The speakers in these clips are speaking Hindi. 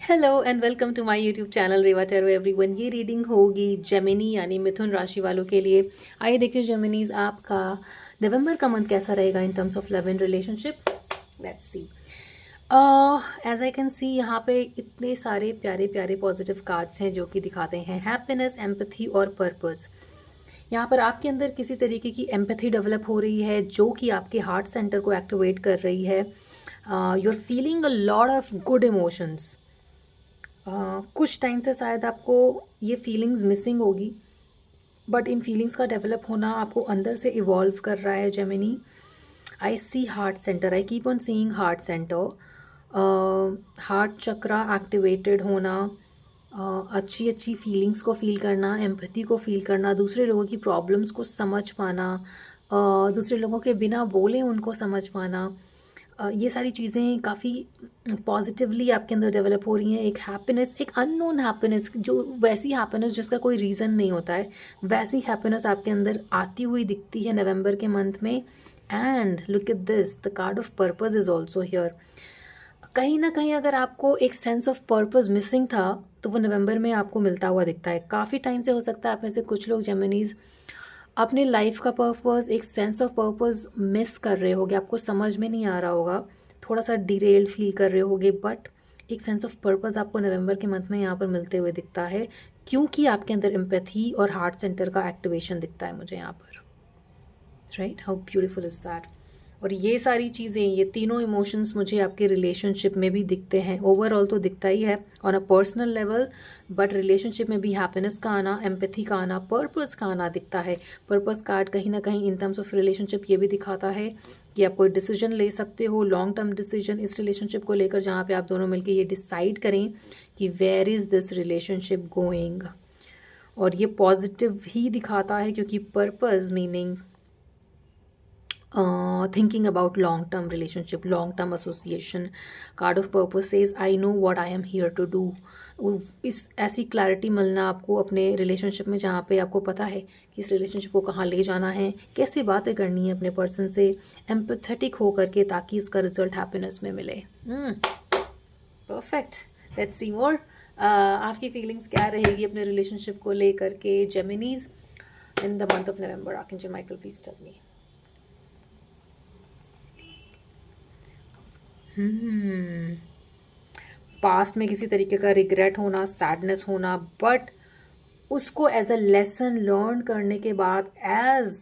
Hello and welcome to my YouTube channel Reva tarot everyone. ये रीडिंग होगी जेमिनी यानी मिथुन राशि वालों के लिए। आइए देखते हैं जेमिनीज आपका नवंबर का मंथ कैसा रहेगा in terms of love and relationship. Let's see. As I can see यहाँ पे इतने सारे प्यारे प्यारे पॉजिटिव कार्ड्स हैं जो कि दिखाते हैं हैप्पीनेस, एम्पैथी और पर्पस। यहाँ पर आपके अंदर किसी तरीके की एम्पैथी डेवलप हो रही है जो कि आपके हार्ट सेंटर को एक्टिवेट कर रही है। You are feeling a lot of good emotions. कुछ टाइम से शायद आपको ये फीलिंग्स मिसिंग होगी, बट इन फीलिंग्स का डेवलप होना आपको अंदर से इवॉल्व कर रहा है Gemini. I see heart centre, I keep on seeing heart centre, heart chakra activated होना, अच्छी अच्छी फीलिंग्स को फील करना, एम्पैथी को फील करना, दूसरे लोगों की प्रॉब्लम्स को समझ पाना, दूसरे लोगों के बिना बोले उनको समझ पाना। ये सारी चीज़ें काफ़ी पॉजिटिवली आपके अंदर डेवलप हो रही हैं। एक हैप्पीनेस, एक अननोन हैप्पीनेस, जो वैसी हैप्पीनेस जिसका कोई रीज़न नहीं होता है, वैसी हैप्पीनेस आपके अंदर आती हुई दिखती है नवंबर के मंथ में। And look at this, the card of purpose is also here. कहीं ना कहीं अगर आपको एक सेंस ऑफ पर्पस मिसिंग था तो वो नवंबर में आपको मिलता हुआ दिखता है। काफ़ी टाइम से हो सकता है आप में से कुछ लोग जेमिनीज अपने लाइफ का पर्पस, एक सेंस ऑफ पर्पस मिस कर रहे होगे, आपको समझ में नहीं आ रहा होगा, थोड़ा सा डिरेल्ड फील कर रहे होगे, बट एक सेंस ऑफ पर्पस आपको नवंबर के मंथ में यहाँ पर मिलते हुए दिखता है क्योंकि आपके अंदर एम्पैथी और हार्ट सेंटर का एक्टिवेशन दिखता है मुझे यहाँ पर। Right, how beautiful is that. और ये सारी चीज़ें, ये तीनों इमोशंस मुझे आपके रिलेशनशिप में भी दिखते हैं। ओवरऑल तो दिखता ही है on a personal level, but relationship में भी हैप्पीनेस का आना, एम्पैथी का आना, पर्पस का आना दिखता है। पर्पस कार्ड कहीं ना कहीं इन टर्म्स ऑफ रिलेशनशिप ये भी दिखाता है कि आप कोई डिसीजन ले सकते हो, लॉन्ग टर्म डिसीजन इस रिलेशनशिप को लेकर, जहाँ पे आप दोनों मिलकर ये डिसाइड करें कि where is this relationship going. और ये पॉजिटिव ही दिखाता है क्योंकि purpose meaning thinking about long term relationship, long term association. Card of purpose says I know what I am here to do. इस ऐसी क्लैरिटी मिलना आपको अपने रिलेशनशिप में जहाँ पे आपको पता है कि इस रिलेशनशिप को कहाँ ले जाना है, कैसे बातें करनी है अपने पर्सन से, एम्पैथेटिक होकर के, ताकि इसका रिजल्ट हैप्पीनेस में मिले। Perfect, let's see more. आपकी फीलिंग्स क्या रहेगी अपने रिलेशनशिप को लेकर के Geminis in the month of November? Archangel Michael, please tell me. Past में किसी तरीके का रिग्रेट होना, सैडनेस होना, बट उसको एज अ लेसन लर्न करने के बाद एज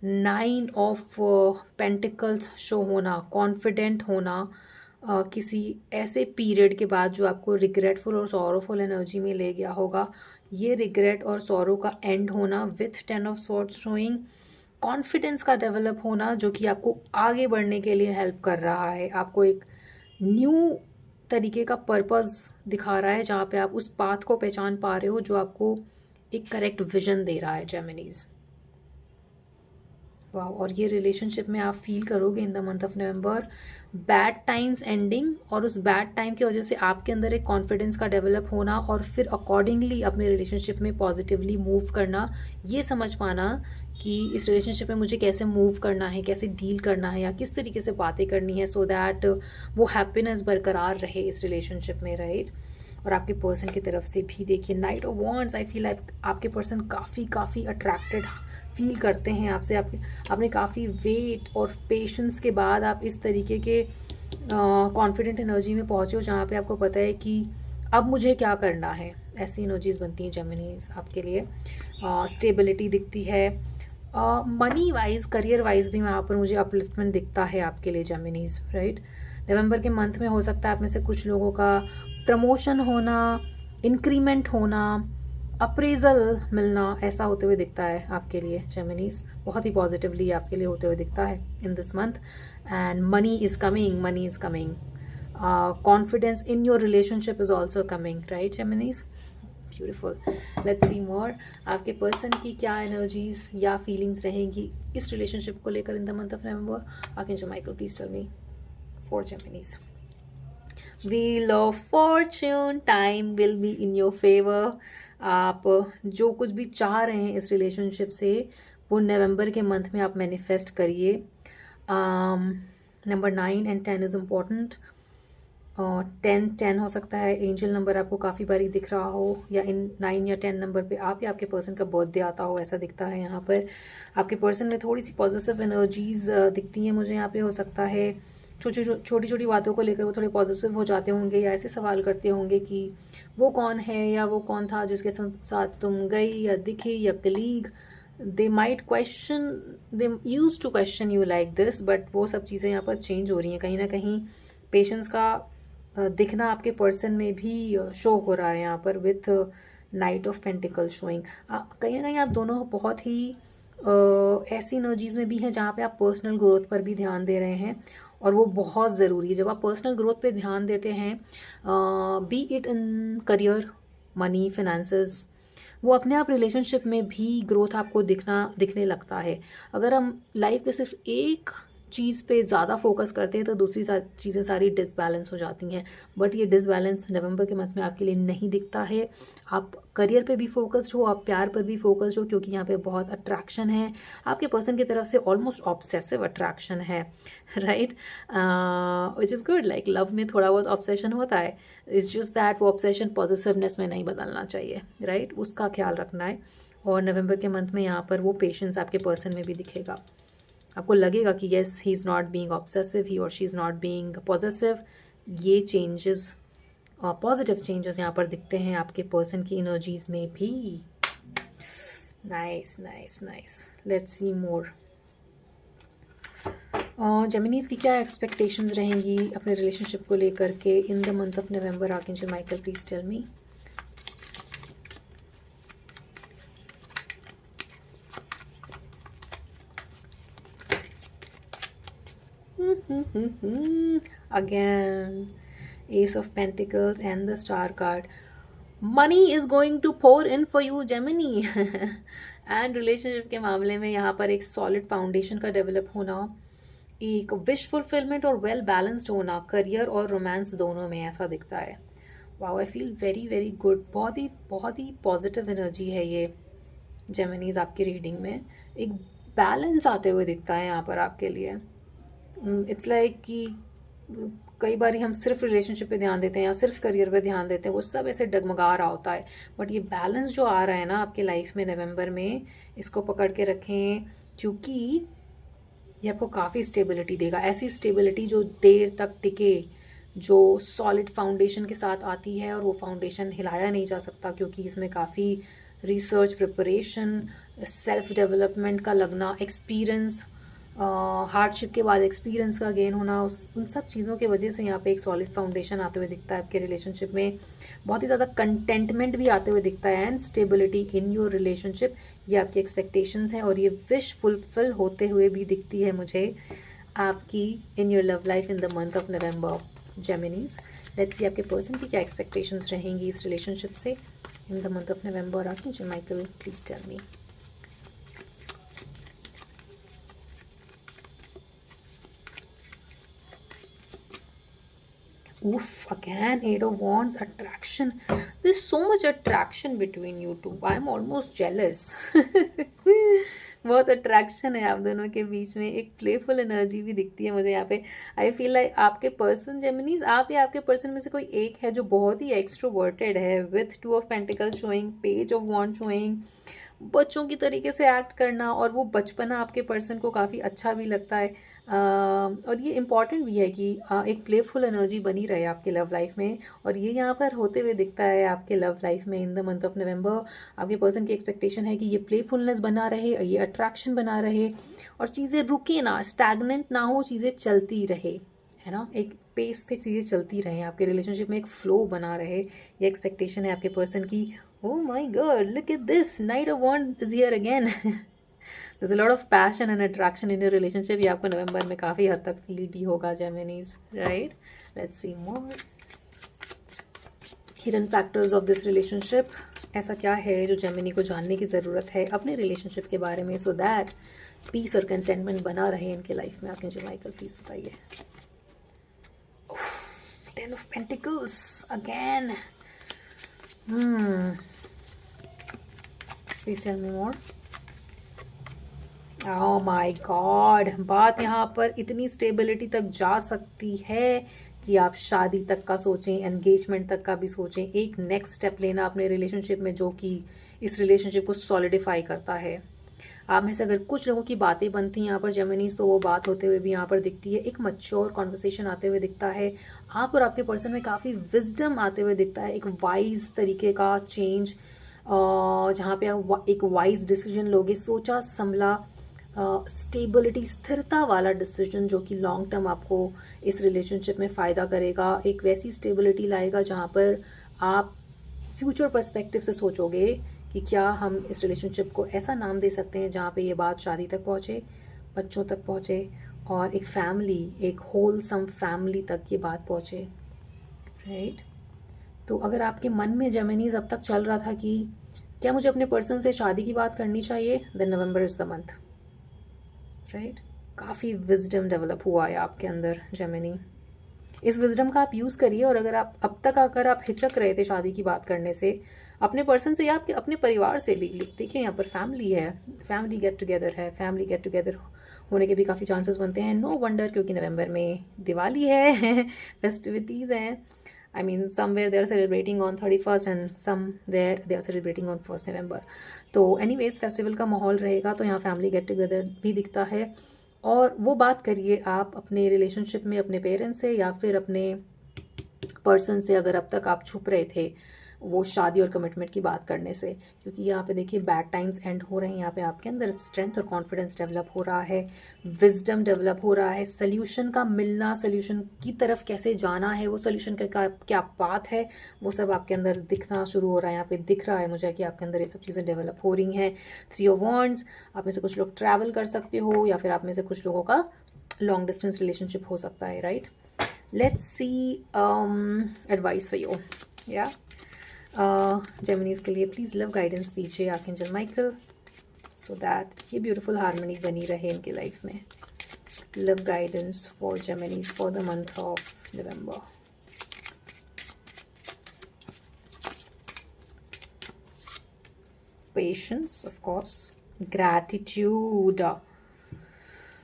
9 ऑफ पेंटिकल्स शो होना, कॉन्फिडेंट होना, किसी ऐसे पीरियड के बाद जो आपको रिग्रेटफुल और सॉरोफुल एनर्जी में ले गया होगा, ये रिग्रेट और सॉरो का एंड होना with 10 of swords showing confidence का डेवलप होना, जो कि आपको आगे बढ़ने के लिए हेल्प कर रहा है। आपको एक न्यू तरीके का पर्पस दिखा रहा है जहाँ पे आप उस पाथ को पहचान पा रहे हो जो आपको एक करेक्ट विजन दे रहा है जेमिनीज। वाह। और ये रिलेशनशिप में आप फील करोगे इन the month of November bad times ending, और उस बैड टाइम की वजह से आपके अंदर एक कॉन्फिडेंस का डेवलप होना और फिर अकॉर्डिंगली अपने रिलेशनशिप में पॉजिटिवली मूव करना, ये समझ पाना कि इस रिलेशनशिप में मुझे कैसे मूव करना है, कैसे डील करना है, या किस तरीके से बातें करनी है सो दैट वो हैप्पीनेस बरकरार रहे इस रिलेशनशिप में। राइट। और आपके पर्सन की तरफ से भी देखिए night of wands, I feel like आपके पर्सन काफ़ी अट्रैक्टेड फील करते हैं आपसे। आपने काफ़ी वेट और पेशेंस के बाद आप इस तरीके के कॉन्फिडेंट एनर्जी में पहुँचे हो जहाँ पे आपको पता है कि अब मुझे क्या करना है। ऐसी एनर्जीज बनती हैं जेमिनीज आपके लिए। स्टेबिलिटी दिखती है, मनी वाइज, करियर वाइज भी वहाँ पर मुझे अपलिफ्टमेंट दिखता है आपके लिए जेमिनीज। राइट। नवंबर के मंथ में हो सकता है आप में से कुछ लोगों का प्रमोशन होना, इंक्रीमेंट होना, अप्रेजल मिलना, ऐसा होते हुए दिखता है आपके लिए जेमिनीज। बहुत ही पॉजिटिवली आपके लिए होते हुए दिखता है in this month. And money is coming, money is coming, confidence in your relationship is also coming. Right Geminis, beautiful. Let's see more. आपके पर्सन की क्या एनर्जीज या फीलिंग्स रहेंगी इस रिलेशनशिप को लेकर in the month of November? Archangel Michael, please tell me for Geminis. Wheel of fortune, time will be in your favour. आप जो कुछ भी चाह रहे हैं इस रिलेशनशिप से वो नवंबर के मंथ में आप मैनिफेस्ट करिए। Number 9 and 10 is important. 10 हो सकता है एंजल नंबर आपको काफ़ी बारी दिख रहा हो, या इन 9 या 10 नंबर पे आप या आपके पर्सन का बर्थडे आता हो, ऐसा दिखता है यहाँ पर। आपके पर्सन में थोड़ी सी पॉजिटिव एनर्जीज दिखती हैं मुझे यहाँ पे। हो सकता है छोटी छोटी बातों को लेकर वो थोड़े पॉजिटिव हो जाते होंगे, या ऐसे सवाल करते होंगे कि वो कौन है या वो कौन था जिसके साथ तुम गई या दिखी, या colleague. They might question, they use to question you like this, but वो सब चीज़ें यहाँ पर चेंज हो रही हैं। कहीं ना कहीं पेशेंस का दिखना आपके पर्सन में भी शो हो रहा है यहाँ पर, with night of pentacle showing. कहीं ना कहीं आप दोनों बहुत ही ऐसी एनर्जीज में भी हैं जहाँ पे आप पर्सनल ग्रोथ पर भी ध्यान दे रहे हैं, और वो बहुत ज़रूरी है। जब आप पर्सनल ग्रोथ पे ध्यान देते हैं, B it in career, money, finances, वो अपने आप रिलेशनशिप में भी ग्रोथ आपको दिखने लगता है। अगर हम लाइफ पे सिर्फ एक चीज़ पे ज़्यादा फोकस करते हैं तो दूसरी चीज़ें सारी डिसबैलेंस हो जाती हैं। बट ये डिसबैलेंस नवंबर के मंथ में आपके लिए नहीं दिखता है। आप करियर पे भी फोकस्ड हो, आप प्यार पर भी फोकस्ड हो, क्योंकि यहाँ पे बहुत अट्रैक्शन है आपके पर्सन की तरफ से, ऑलमोस्ट ऑब्सेसिव अट्रैक्शन है, right, which is good. Like love में थोड़ा बहुत ऑब्सेशन होता है, इट्स जस्ट दैट वो ऑब्सेशन पॉजिटिवनेस में नहीं बदलना चाहिए, राइट, उसका ख्याल रखना है। और नवंबर के मंथ में यहाँ पर वो पेशेंस आपके पर्सन में भी दिखेगा। आपको लगेगा कि yes, he is not being obsessive, he और she is not being possessive. ये चेंजेस, पॉजिटिव चेंजेस यहाँ पर दिखते हैं आपके पर्सन की एनर्जीज में भी। Nice nice nice, let's see more. Geminis की क्या एक्सपेक्टेशंस रहेंगी अपने रिलेशनशिप को लेकर के in the month of November? Archangel Michael, please tell me. Again, Ace of Pentacles and the Star card. Money is going to pour in for you, Gemini. And relationship के मामले में यहाँ पर एक सॉलिड फाउंडेशन का डेवलप होना, एक विश फुलफिलमेंट और वेल बैलेंस्ड होना करियर और रोमांस दोनों में, ऐसा दिखता है। Wow, I feel very very good. बहुत ही पॉजिटिव एनर्जी है ये जेमिनीज आपकी रीडिंग में। एक बैलेंस आते हुए दिखता है यहाँ पर आपके लिए। इट्स लाइक कि कई बार हम सिर्फ रिलेशनशिप पे ध्यान देते हैं या सिर्फ करियर पे ध्यान देते हैं, वो सब ऐसे डगमगा रहा होता है। बट ये बैलेंस जो आ रहा है ना आपके लाइफ में नवंबर में, इसको पकड़ के रखें, क्योंकि ये आपको काफ़ी स्टेबिलिटी देगा। ऐसी स्टेबिलिटी जो देर तक टिके, जो सॉलिड फाउंडेशन के साथ आती है, और वो फाउंडेशन हिलाया नहीं जा सकता, क्योंकि इसमें काफ़ी रिसर्च, प्रिपरेशन, सेल्फ डेवलपमेंट का लगना, एक्सपीरियंस, हार्डशिप के बाद एक्सपीरियंस का गेन होना, उन सब चीज़ों की वजह से यहाँ पे एक सॉलिड फाउंडेशन आते हुए दिखता है आपके रिलेशनशिप में। बहुत ही ज़्यादा कंटेंटमेंट भी आते हुए दिखता है, and stability in your relationship. ये आपकी एक्सपेक्टेशंस हैं, और ये विश फुलफिल होते हुए भी दिखती है मुझे आपकी in your love life in the month of November, Geminis. Let's see आपके पर्सन की क्या एक्सपेक्टेशंस रहेंगी इस रिलेशनशिप से in the month of November. Archangel Michael, please tell me. Oof, again, Eight of Wands, attraction. There's so much attraction between you two. I'm almost jealous. बहुत अट्रैक्शन है आप दोनों के बीच में। एक प्लेफुल एनर्जी भी दिखती है मुझे यहाँ पे। आई फील लाइक आपके पर्सन जेमिनीज, आप या आपके पर्सन में से कोई एक है जो बहुत ही एक्सट्रोवर्टेड है, with 2 of pentacle showing, page of wand showing, बच्चों की तरीके से एक्ट करना, और वो बचपना आपके पर्सन को काफ़ी अच्छा भी लगता है। और ये इम्पॉर्टेंट भी है कि एक प्लेफुल एनर्जी बनी रहे आपके लव लाइफ में, और ये यहाँ पर होते हुए दिखता है आपके लव लाइफ में इन द मंथ ऑफ नवंबर। आपके पर्सन की एक्सपेक्टेशन है कि ये प्लेफुलनेस बना रहे, ये अट्रैक्शन बना रहे, और चीज़ें रुके ना, स्टैगनेंट ना हो, चीज़ें चलती रहे, है ना, एक पेस पे चीज़ें चलती रहें, आपके रिलेशनशिप में एक फ्लो बना रहे। ये एक्सपेक्टेशन है आपके पर्सन की। Oh my God, look at this. Knight of Wands is here again. There's a lot of passion and attraction in your relationship. ये आपको नवंबर में काफ़ी हद तक फील भी होगा, Geminis, right? Let's see more. Hidden factors of this relationship. ऐसा क्या है जो जेमिनी को जानने की ज़रूरत है अपने रिलेशनशिप के बारे में, so that पीस और कंटेंटमेंट बना रहे इनके लाइफ में? आर्कएंजल माइकल, प्लीज़ बताइए। 10 of Pentacles again. Please tell me more. Oh my God, बात यहाँ पर इतनी स्टेबिलिटी तक जा सकती है कि आप शादी तक का सोचें, एंगेजमेंट तक का भी सोचें, एक नेक्स्ट स्टेप लेना अपने रिलेशनशिप में जो कि इस रिलेशनशिप को सॉलिडिफाई करता है। आप में से अगर कुछ लोगों की बातें बनती हैं यहाँ पर जेमिनीज, तो वो बात होते हुए भी यहाँ पर दिखती है, एक मैच्योर कॉन्वर्सेशन आते हुए दिखता है, आप और आपके पर्सन में काफ़ी विजडम आते हुए दिखता है, एक वाइज तरीके का चेंज, जहाँ पे आप एक वाइज डिसीजन लोगे, सोचा संभला, स्टेबिलिटी, स्थिरता वाला डिसीजन जो कि लॉन्ग टर्म आपको इस रिलेशनशिप में फ़ायदा करेगा, एक वैसी स्टेबिलिटी लाएगा जहाँ पर आप फ्यूचर पर्सपेक्टिव से सोचोगे कि क्या हम इस रिलेशनशिप को ऐसा नाम दे सकते हैं जहाँ पे ये बात शादी तक पहुँचे, बच्चों तक पहुँचे, और एक फैमिली, एक होलसम फैमिली तक ये बात पहुँचे, राइट। तो अगर आपके मन में जेमिनीज अब तक चल रहा था कि क्या मुझे अपने पर्सन से शादी की बात करनी चाहिए, then November is the month, right. काफ़ी विजडम डेवलप हुआ है आपके अंदर जेमिनी। इस विजडम का आप यूज़ करिए, और अगर आप अब तक अगर आप हिचक रहे थे शादी की बात करने से अपने पर्सन से या आपके अपने परिवार से भी, देखिए यहाँ पर फैमिली है, फैमिली गेट टुगेदर है, फैमिली गेट टुगेदर होने के भी काफ़ी चांसेस बनते हैं। नो वंडर, क्योंकि नवंबर में दिवाली है, फेस्टिविटीज़ हैं। I mean, somewhere they are celebrating on 31st and somewhere they are celebrating on 1st November. तो anyways फेस्टिवल का माहौल रहेगा, तो यहाँ फैमिली गेट टुगेदर भी दिखता है। और वो बात करिए आप अपने रिलेशनशिप में अपने पेरेंट्स से या फिर अपने पर्सन से, अगर अब तक आप छुप रहे थे वो शादी और कमिटमेंट की बात करने से, क्योंकि यहाँ पे देखिए बैड टाइम्स एंड हो रहे हैं, यहाँ पे आपके अंदर स्ट्रेंथ और कॉन्फिडेंस डेवलप हो रहा है, विजडम डेवलप हो रहा है, सोल्यूशन का मिलना, सोल्यूशन की तरफ कैसे जाना है, वो सोल्यूशन का क्या पाथ है, वो सब आपके अंदर दिखना शुरू हो रहा है। यहाँ पे दिख रहा है मुझे कि आपके अंदर ये सब चीज़ें डेवलप हो रही हैं। 3 ऑफ वॉन्ड्स, आप में से कुछ लोग ट्रैवल कर सकते हो या फिर आप में से कुछ लोगों का लॉन्ग डिस्टेंस रिलेशनशिप हो सकता है, right. Let's see advice for you, या जेमिनीज के लिए प्लीज़ लव गाइडेंस दीजिए आर्कएंजल माइकल, सो दैट ये ब्यूटीफुल हार्मनी बनी रहे इनकी लाइफ में। Love guidance for Geminis for the month of November. Patience, of course, gratitude,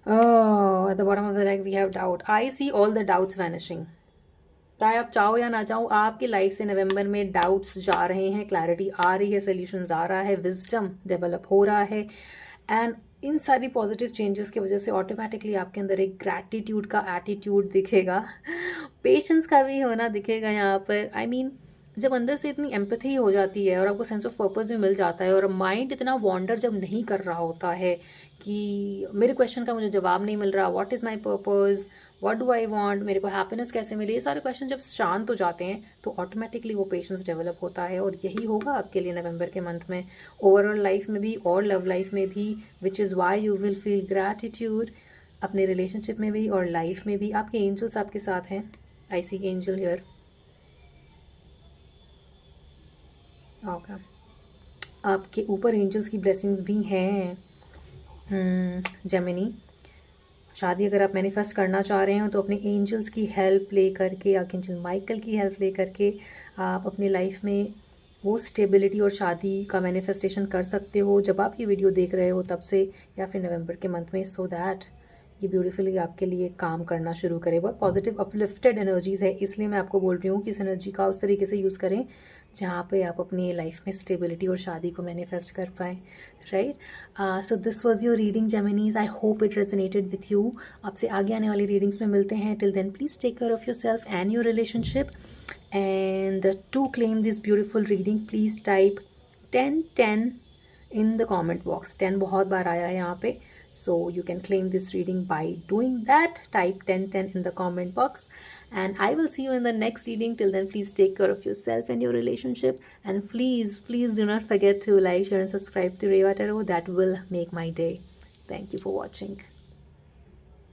at the bottom of the deck we have doubt. I see all the doubts vanishing. चाहे आप चाहो या ना चाहो, आपकी लाइफ से नवंबर में डाउट्स जा रहे हैं, क्लैरिटी आ रही है, सोल्यूशंस आ रहा है, विजडम डेवलप हो रहा है, एंड इन सारी पॉजिटिव चेंजेस की वजह से ऑटोमेटिकली आपके अंदर एक ग्रैटिट्यूड का एटीट्यूड दिखेगा, पेशेंस का भी होना दिखेगा यहाँ पर। आई मीन जब अंदर से इतनी एम्पैथी हो जाती है और आपको सेंस ऑफ पर्पस भी मिल जाता है, और माइंड इतना वॉन्डर जब नहीं कर रहा होता है कि मेरे क्वेश्चन का मुझे जवाब नहीं मिल रहा, what is my purpose, what do I want, मेरे को हैप्पीनेस कैसे मिले, ये सारे क्वेश्चन जब शांत हो जाते हैं तो ऑटोमेटिकली वो पेशेंस डेवलप होता है। और यही होगा आपके लिए नवंबर के मंथ में, ओवरऑल लाइफ में भी और लव लाइफ में भी, which is why you will feel gratitude अपने रिलेशनशिप में भी और लाइफ में भी। आपके एंजल्स आपके साथ हैं, आई सी एंजल हियर। ओके, आपके ऊपर एंजल्स की ब्लेसिंग्स भी हैं। जेमिनी, शादी अगर आप मैनिफेस्ट करना चाह रहे हो तो अपने एंजल्स की हेल्प ले करके, आर्कएंजल माइकल की हेल्प ले करके आप अपनी लाइफ में वो स्टेबिलिटी और शादी का मैनिफेस्टेशन कर सकते हो जब आप ये वीडियो देख रहे हो तब से, या फिर नवंबर के मंथ में, सो दैट ये ब्यूटीफुली आपके लिए काम करना शुरू करे। बहुत पॉजिटिव अपलिफ्टेड एनर्जीज़ है, इसलिए मैं आपको बोल रही हूँ कि इस एनर्जी का उस तरीके से यूज़ करें जहाँ पे आप अपनी लाइफ में स्टेबिलिटी और शादी को मैनिफेस्ट कर पाएँ, right. So this was your reading Geminis, I hope it resonated with you. आपसे आगे आने वाली रीडिंग्स में मिलते हैं। Till then please take care of yourself and your relationship, and to claim this beautiful reading please type 1010 in the comment box. 10 बहुत बार आया है यहाँ पे, so you can claim this reading by doing that. Type 1010 in the comment box, and I will see you in the next reading. Till then, please take care of yourself and your relationship, and please do not forget to like, share and subscribe to Reva Tarot. That will make my day. Thank you for watching.